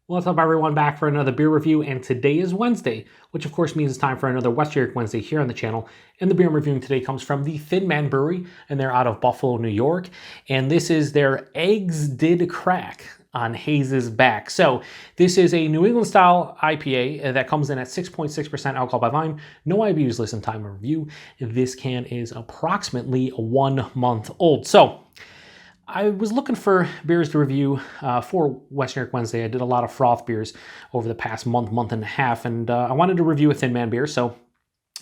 What's up, everyone? Back for another beer review, and today is Wednesday, which of course means it's time for another West York Wednesday here on the channel. And the beer I'm reviewing today comes from the Thin Man Brewery, and they're out of Buffalo, New York. And this is their Eggs Did Crack on Haze's back. So this is a New England-style IPA that comes in at 6.6% alcohol by volume. No IBUs listed in time of review. This can is approximately 1 month old. So I was looking for beers to review for West York Wednesday. I did a lot of froth beers over the past month and a half, and I wanted to review a Thin Man beer. So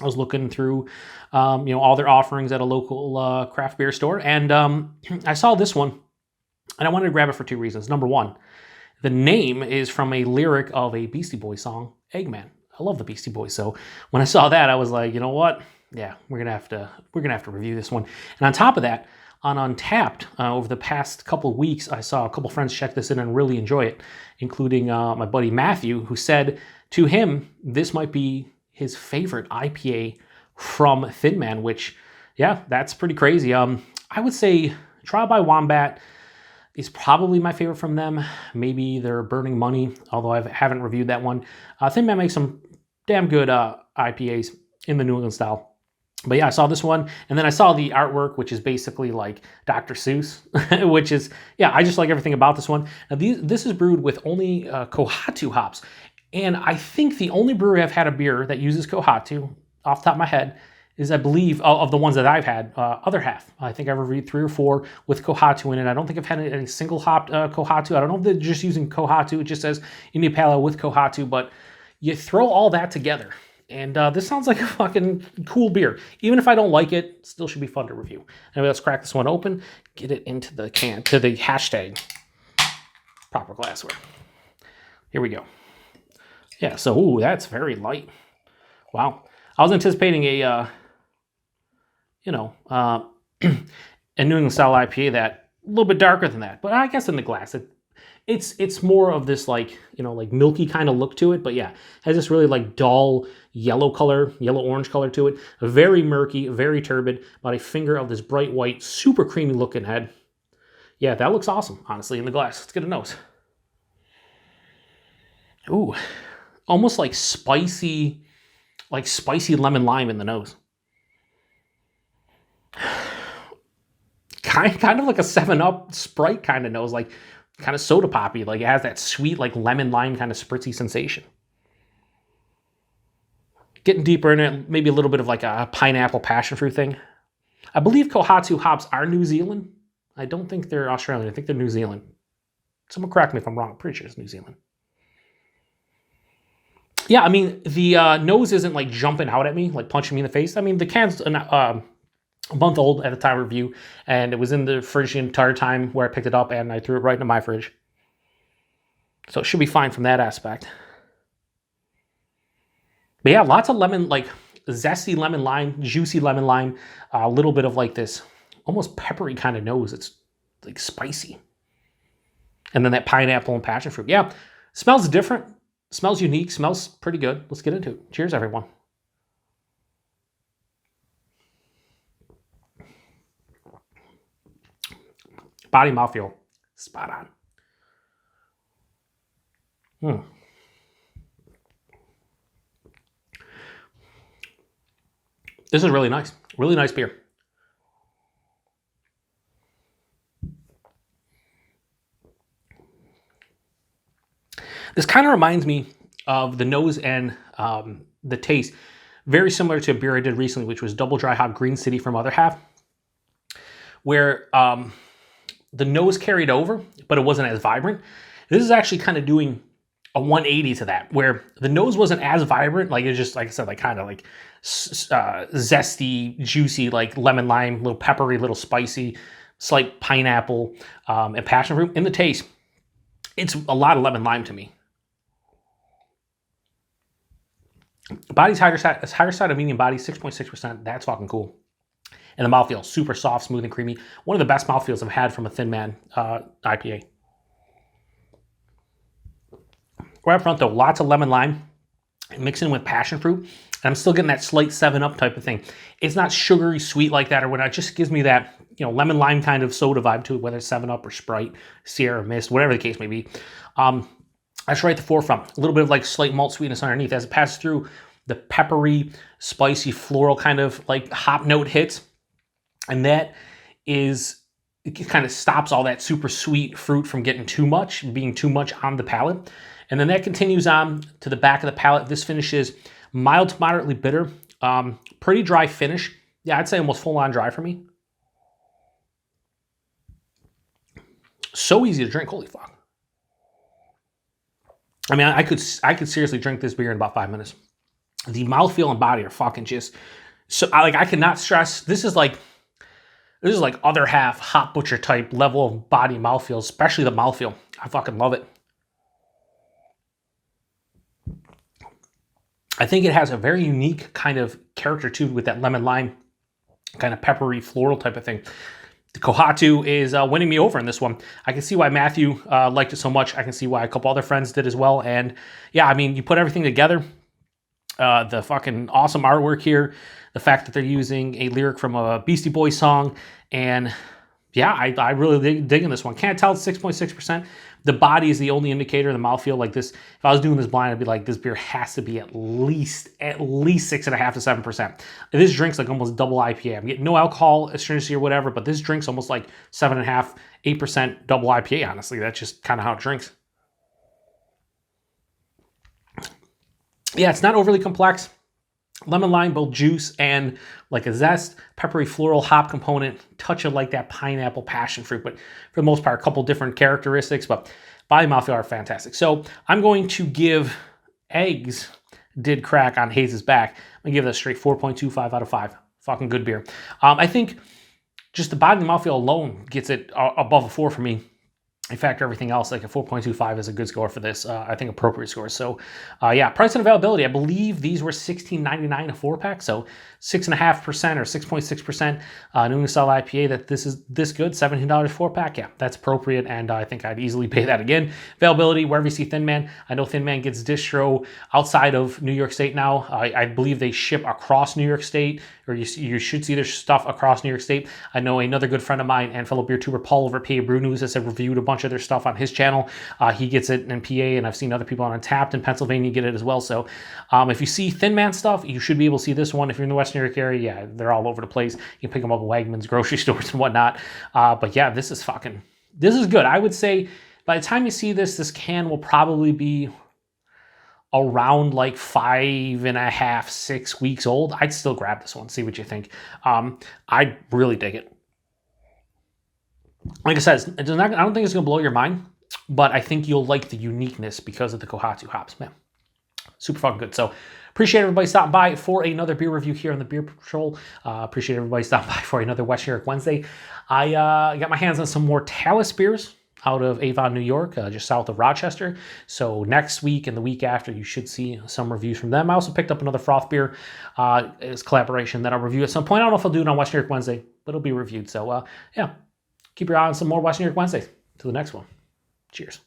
I was looking through, all their offerings at a local craft beer store, and I saw this one, and I wanted to grab it for two reasons. Number one, the name is from a lyric of a Beastie Boys song, Eggman. I love the Beastie Boys, so when I saw that, I was like, you know what? Yeah, we're gonna have to review this one. And on top of that, on Untapped, over the past couple of weeks, I saw a couple friends check this in and really enjoy it, including my buddy Matthew, who said to him this might be his favorite IPA from Thin Man, which, yeah, that's pretty crazy. I would say Trial by Wombat is probably my favorite from them. Maybe they're Burning Money, although I haven't reviewed that one. Thin Man makes some damn good IPAs in the New England style. But yeah, I saw this one, and then I saw the artwork, which is basically like Dr. Seuss, which is, yeah, I just like everything about this one. Now, this is brewed with only Kohatu hops, and I think the only brewery I've had a beer that uses Kohatu, off the top of my head, is, I believe, of the ones that I've had, Other Half. I think I've reviewed 3 or 4 with Kohatu in it. I don't think I've had any single hopped Kohatu. I don't know if they're just using Kohatu. It just says NEIPA with Kohatu, but you throw all that together, and this sounds like a fucking cool beer. Even if I don't like it, still should be fun to review. Anyway, let's crack this one open, get it into the can, to the hashtag proper glassware. Here we go. Yeah, so, ooh, that's very light. Wow. I was anticipating a, a New England style IPA that a little bit darker than that. But I guess in the glass, it's more of this like milky kind of look to it. But yeah, has this really like dull yellow-orange color to it. Very murky, very turbid, about a finger of this bright white, super creamy looking head. Yeah, that looks awesome, honestly, in the glass. Let's get a nose. Ooh, almost like spicy lemon lime in the nose. Kind of like a 7-Up Sprite kind of nose, like kind of soda poppy. Like it has that sweet, like lemon lime kind of spritzy sensation. Getting deeper in it, maybe a little bit of like a pineapple passion fruit thing. I believe Kohatu hops are New Zealand. I don't think they're Australian. I think they're New Zealand. Someone correct me if I'm wrong. I'm pretty sure it's New Zealand. Yeah, I mean, the nose isn't like jumping out at me, like punching me in the face. I mean, the can's a month old at the time of review, and it was in the fridge the entire time where I picked it up, and I threw it right into my fridge. So it should be fine from that aspect. But yeah, lots of lemon, like zesty lemon lime, juicy lemon lime, a little bit of like this almost peppery kind of nose. It's like spicy. And then that pineapple and passion fruit. Yeah, smells different. Smells unique, smells pretty good. Let's get into it. Cheers, everyone. Body mouthfeel, spot on. This is really nice beer. This kind of reminds me of the nose and the taste. Very similar to a beer I did recently, which was Double Dry Hop Green City from Other Half, where the nose carried over, but it wasn't as vibrant. This is actually kind of doing a 180 to that, where the nose wasn't as vibrant. Like it's just, like I said, like kind of like zesty, juicy, like lemon lime, little peppery, little spicy, slight pineapple, and passion fruit. In the taste, it's a lot of lemon lime to me. Body's higher side of medium body, 6.6%. That's fucking cool. And the mouthfeel, super soft, smooth, and creamy. One of the best mouthfeels I've had from a Thin Man IPA. Right up front, though, lots of lemon lime, mixing with passion fruit. And I'm still getting that slight 7-Up type of thing. It's not sugary sweet like that or whatnot. It just gives me that, lemon lime kind of soda vibe to it, whether it's 7-Up or Sprite, Sierra Mist, whatever the case may be. That's right at the forefront. A little bit of like slight malt sweetness underneath as it passes through. The peppery, spicy, floral kind of like hop note hits. And that is, it kind of stops all that super sweet fruit from getting too much, being too much on the palate. And then that continues on to the back of the palate. This finish is mild to moderately bitter. Pretty dry finish. Yeah, I'd say almost full on dry for me. So easy to drink, holy fuck. I mean, I could seriously drink this beer in about 5 minutes. The mouthfeel and body are fucking just so. I cannot stress. This is like other half Hop Butcher type level of body mouthfeel, especially the mouthfeel. I fucking love it. I think it has a very unique kind of character too, with that lemon lime kind of peppery floral type of thing. The Kohatu is winning me over in this one. I can see why Matthew liked it so much. I can see why a couple other friends did as well. And yeah, I mean, you put everything together. The fucking awesome artwork here. The fact that they're using a lyric from a Beastie Boys song. And yeah, I really digging this one. Can't tell it's 6.6%. The body is the only indicator. The mouthfeel, like this, if I was doing this blind, I'd be like, this beer has to be at least 6.5% to 7%. This drink's like almost double IPA. I'm getting no alcohol, astringency or whatever, but this drink's almost like 7.5%, 8% double IPA, honestly. That's just kind of how it drinks. Yeah, it's not overly complex. Lemon lime, both juice and like a zest, peppery floral hop component, touch of like that pineapple passion fruit, but for the most part, a couple different characteristics, but body mouthfeel are fantastic. So I'm going to give Eggs Did Crack on Haze's back. I'm gonna give that straight 4.25 out of 5. Fucking good beer. I think just the body mouthfeel alone gets it above a 4 for me. In fact, everything else, like a 4.25 is a good score for this. I think appropriate score. So yeah, price and availability. I believe these were $16.99 a 4-pack. So 6.5% or 6.6% New England-style IPA. That this is this good, $17 4-pack. Yeah, that's appropriate, and I think I'd easily pay that again. Availability, wherever you see Thin Man. I know Thin Man gets distro outside of New York State now. I believe they ship across New York State, or you should see their stuff across New York State. I know another good friend of mine and fellow beer tuber, Paul over at PA Brew News, has reviewed a bunch of their stuff on his channel. He gets it in PA, and I've seen other people on Untapped in Pennsylvania get it as well. So if you see Thin Man stuff, you should be able to see this one. If you're in the West New York area, yeah, they're all over the place. You can pick them up at Wegmans, grocery stores, and whatnot. But yeah, this is good. I would say by the time you see this, this can will probably be around like 5.5, 6 weeks old. I'd still grab this one, see what you think. I really dig it. Like I said, I don't think it's going to blow your mind, but I think you'll like the uniqueness because of the Kohatu hops, man. Super fucking good. So appreciate everybody stopping by for another beer review here on the Beer Patrol. Appreciate everybody stopping by for another West New York Wednesday. I got my hands on some more Talus beers out of Avon, New York, just south of Rochester. So next week and the week after, you should see some reviews from them. I also picked up another froth beer as collaboration that I'll review at some point. I don't know if I'll do it on West New York Wednesday, but it'll be reviewed. So yeah, keep your eye on some more West New York Wednesdays. To the next one. Cheers.